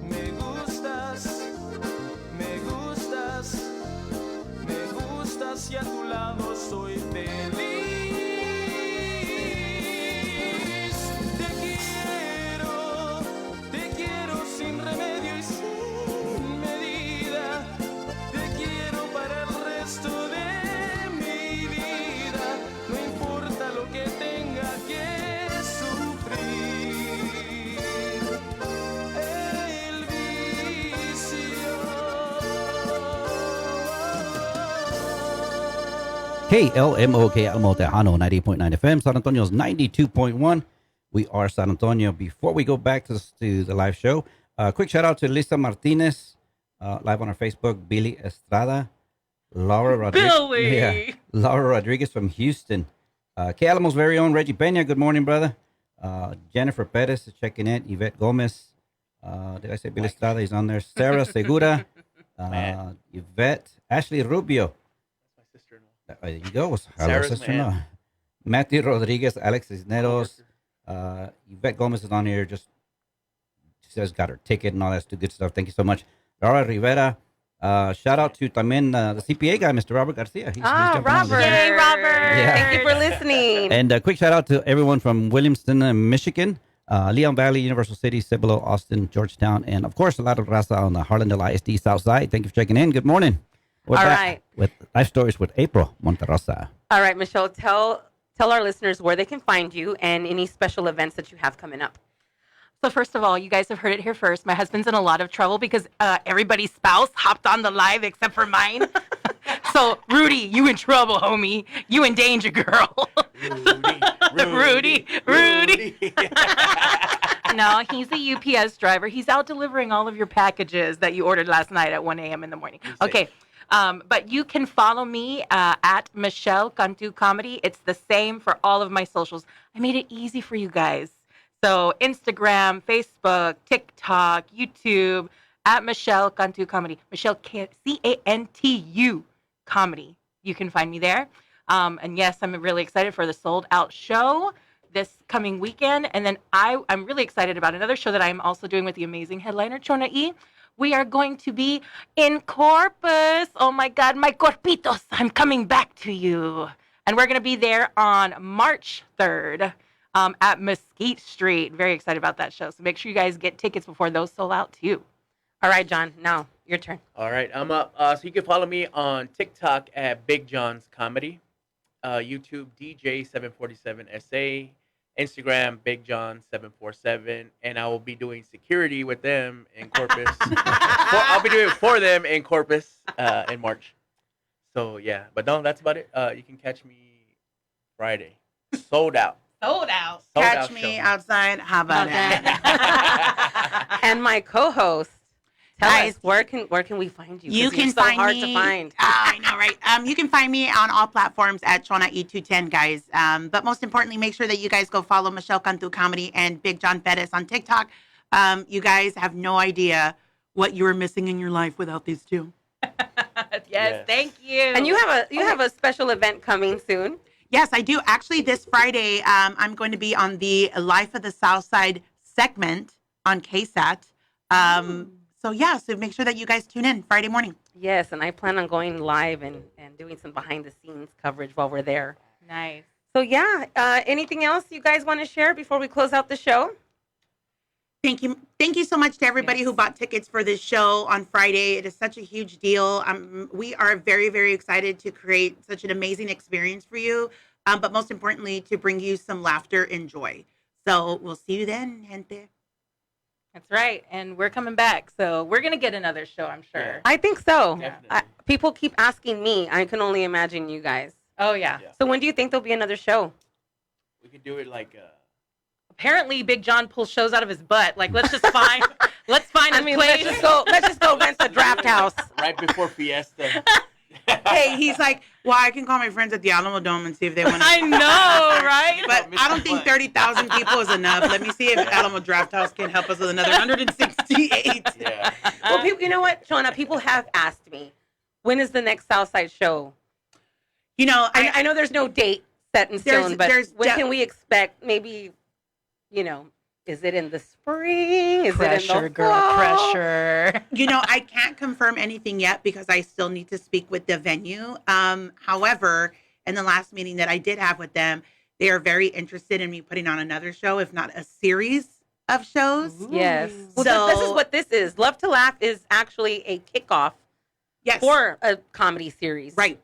Me gustas, me gustas, me gustas y a tu lado soy feliz. Te quiero sin remedio y sin medida. Te quiero para el resto de mi vida. No importa lo que tenga que sufrir. El vicio. KLMO, KLMO Tejano, 98.9 FM. San Antonio's 92.1. We are San Antonio. Before we go back to the live show, quick shout out to Lisa Martinez, live on our Facebook, Billy Estrada, Laura Rodriguez. Billy! Yeah, Laura Rodriguez from Houston. KLMO's very own Reggie Pena. Good morning, brother. Jennifer Perez is checking in. Yvette Gomez. Did I say Billy Estrada? He's on there. Sarah Segura. Yvette. Ashley Rubio. My sister-in-law. There you go. Hello, Sarah's sister-in-law. man. Matthew Rodriguez, Alex Cisneros, Yvette Gomez is on here. Just she says got her ticket and all that's good stuff. Thank you so much, Laura Rivera. Shout out to también the CPA guy, Mr. Robert Garcia. He's jumping on Robert. this. Yay, Robert. Yeah. Thank you for listening. And a quick shout out to everyone from Williamston, Michigan, Leon Valley, Universal City, Cibolo, Austin, Georgetown, and of course a lot of raza on the Harlandale ISD South Side. Thank you for checking in. Good morning. We're All back right. with life stories with April Monterosa. All right, Michelle, tell our listeners where they can find you and any special events that you have coming up. So first of all, you guys have heard it here first. My husband's in a lot of trouble because everybody's spouse hopped on the live except for mine. So Rudy, you in trouble, homie. You in danger, girl. Rudy. No, he's a UPS driver. He's out delivering all of your packages that you ordered last night at 1 a.m. in the morning. Okay. But you can follow me at Michelle Cantu Comedy. It's the same for all of my socials. I made it easy for you guys. So Instagram, Facebook, TikTok, YouTube, at Michelle Cantu Comedy. Michelle Cantu Comedy. You can find me there. And yes, I'm really excited for the sold out show this coming weekend. And then I'm really excited about another show that I'm also doing with the amazing headliner, Chona E. We are going to be in Corpus. Oh my God, my Corpitos, I'm coming back to you. And we're going to be there on March 3rd at Mesquite Street. Very excited about that show. So make sure you guys get tickets before those sold out too. All right, John, now your turn. All right, I'm up. So you can follow me on TikTok at Big John's Comedy, YouTube DJ747SA, Instagram Big John 747, and I will be doing security with them in Corpus. I'll be doing it for them in Corpus in March. So yeah, but no, that's about it. You can catch me Friday. Sold out. Sold out. Sold Catch out me show. outside. How about that? And my co-host, Tell Guys, us where can we find you? 'Cause You you're can so find hard me. to find. I know, right? You can find me on all platforms at Shona E210, guys. But most importantly, make sure that you guys go follow Michelle Cantu Comedy and Big John Pettis on TikTok. You guys have no idea what you are missing in your life without these two. Yes, thank you. And you have a special event coming soon. Yes, I do. Actually, this Friday, I'm going to be on the Life of the South Side segment on KSAT. So make sure that you guys tune in Friday morning. Yes, and I plan on going live and doing some behind the scenes coverage while we're there. Nice. So anything else you guys want to share before we close out the show? Thank you. Thank you so much to everybody who bought tickets for this show on Friday. It is such a huge deal. We are very, very excited to create such an amazing experience for you, but most importantly, to bring you some laughter and joy. So we'll see you then, gente. That's right. And we're coming back. So we're going to get another show, I'm sure. I think so. Definitely. People keep asking me. I can only imagine you guys. Oh, yeah. Yeah. So when do you think there'll be another show? We could do it like Apparently, Big John pulls shows out of his butt. Like, let's just find a place. Let's just go rent the draft house. right before Fiesta. Hey, he's like, well, I can call my friends at the Alamo Dome and see if they want to. I know, right? But I don't think 30,000 people is enough. Let me see if Alamo Draft House can help us with another 168. Yeah. Well, people, you know what, Shona? People have asked me, when is the next Southside show? You know, I know there's no date set in There's- stone, but there's when de- can we expect? Maybe, is it in the spring? Is it in Pressure, the girl, fall? pressure. You know, I can't confirm anything yet because I still need to speak with the venue. However, in the last meeting that I did have with them, they are very interested in me putting on another show, if not a series of shows. Yes. Well, So- this is what this is. Love to Laugh is actually a kickoff Yes. for a comedy series. Right.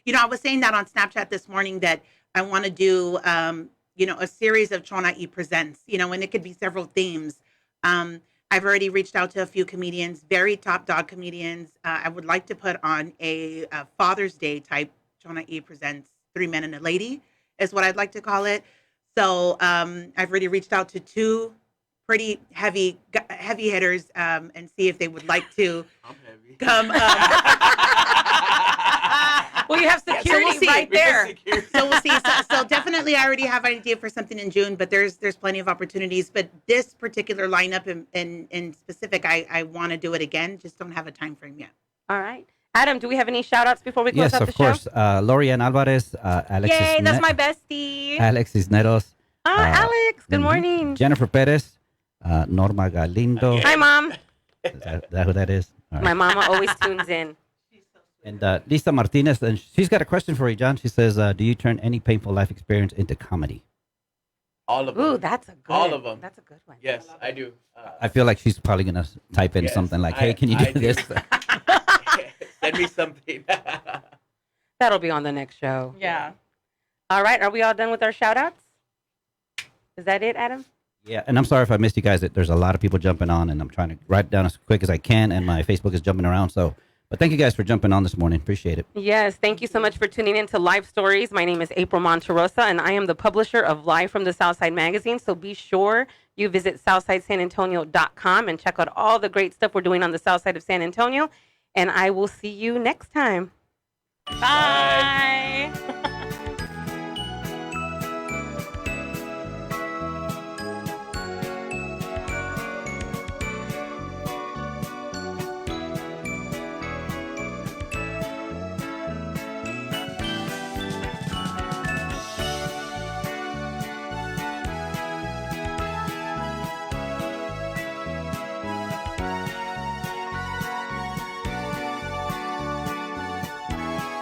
You know, I was saying that on Snapchat this morning that I want to do, a series of Chona E Presents, and it could be several themes. I've already reached out to a few comedians, very top dog comedians. I would like to put on a Father's Day type Chona E Presents 3 Men and a Lady is what I'd like to call it. So I've already reached out to 2 pretty heavy hitters and see if they would like to I'm heavy. come. Well, you have so security we'll see. right there. So we'll see. So definitely, I already have an idea for something in June, but there's plenty of opportunities. But this particular lineup in specific, I want to do it again. Just don't have a time frame yet. All right. Adam, do we have any shout outs before we close Yes, out of the course. show? Lorian Alvarez, Alexis, Yay, that's my bestie. Alexis Neros, Alex, good mhm. morning. Jennifer Perez, Norma Galindo. Hi, Mom. Is that who that is? All right. My mama always tunes in. And Lisa Martinez, and she's got a question for you, John. She says, do you turn any painful life experience into comedy? All of them. Ooh, that's a good. All of them. That's a good one. Yes, I do. I feel like she's probably going to type in Yes, something like, hey, I- can you do I do. this? Send me something. That'll be on the next show. Yeah. All right. Are we all done with our shout outs? Is that it, Adam? Yeah, and I'm sorry if I missed you guys. There's a lot of people jumping on, and I'm trying to write it down as quick as I can, and my Facebook is jumping around. So, but thank you guys for jumping on this morning. Appreciate it. Yes. Thank you so much for tuning in to Live Stories. My name is April Monterosa, and I am the publisher of Live from the Southside magazine. So be sure you visit SouthsideSanAntonio.com and check out all the great stuff we're doing on the South Side of San Antonio. And I will see you next time. Bye.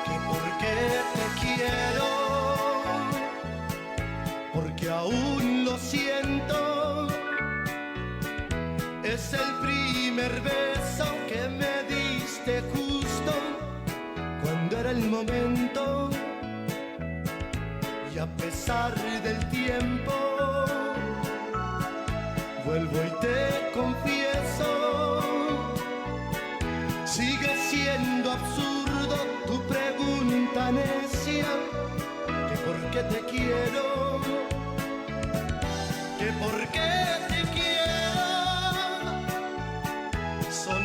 Que porque te quiero, porque aún lo siento. Es el primer beso que me diste justo cuando era el momento. Y a pesar del tiempo, vuelvo y te confieso. Sigue siendo absurdo tu pregunta necia, que por qué te quiero, que por qué te quiero, son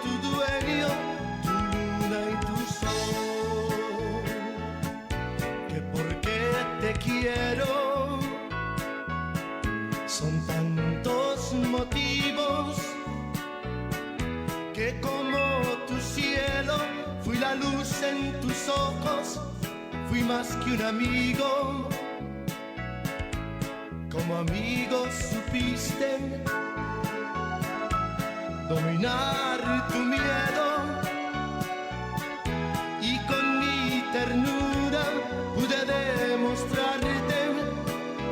tu dueño, tu luna y tu sol. Que porque te quiero, son tantos motivos, que como tu cielo, fui la luz en tus ojos, fui más que un amigo. Como amigo supiste dominar tu miedo, y con mi ternura pude demostrarte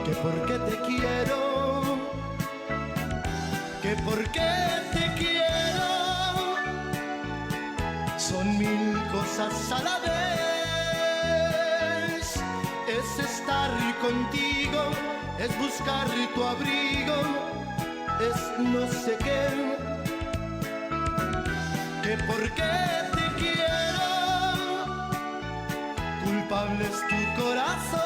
que porque te quiero, que porque te quiero, son mil cosas a la vez. Es estar contigo, es buscar tu abrigo, es no sé qué, que porque te quiero, culpable es tu corazón.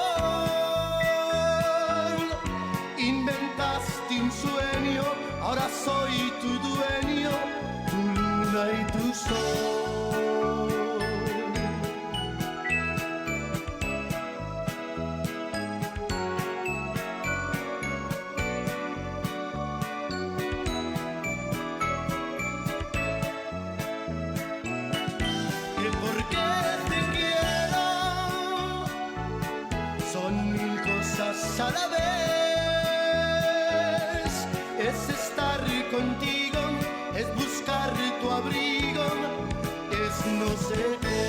Inventaste un sueño, ahora soy tu dueño, tu luna y tu sol. Que porque te quiero, son mil cosas a la vez. Es estar contigo, es buscar tu abrigo, es no sé qué.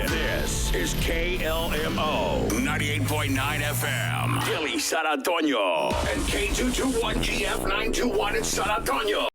This is KLMO 98.9 FM, Philly, San Antonio, and K221 GF921 in San Antonio.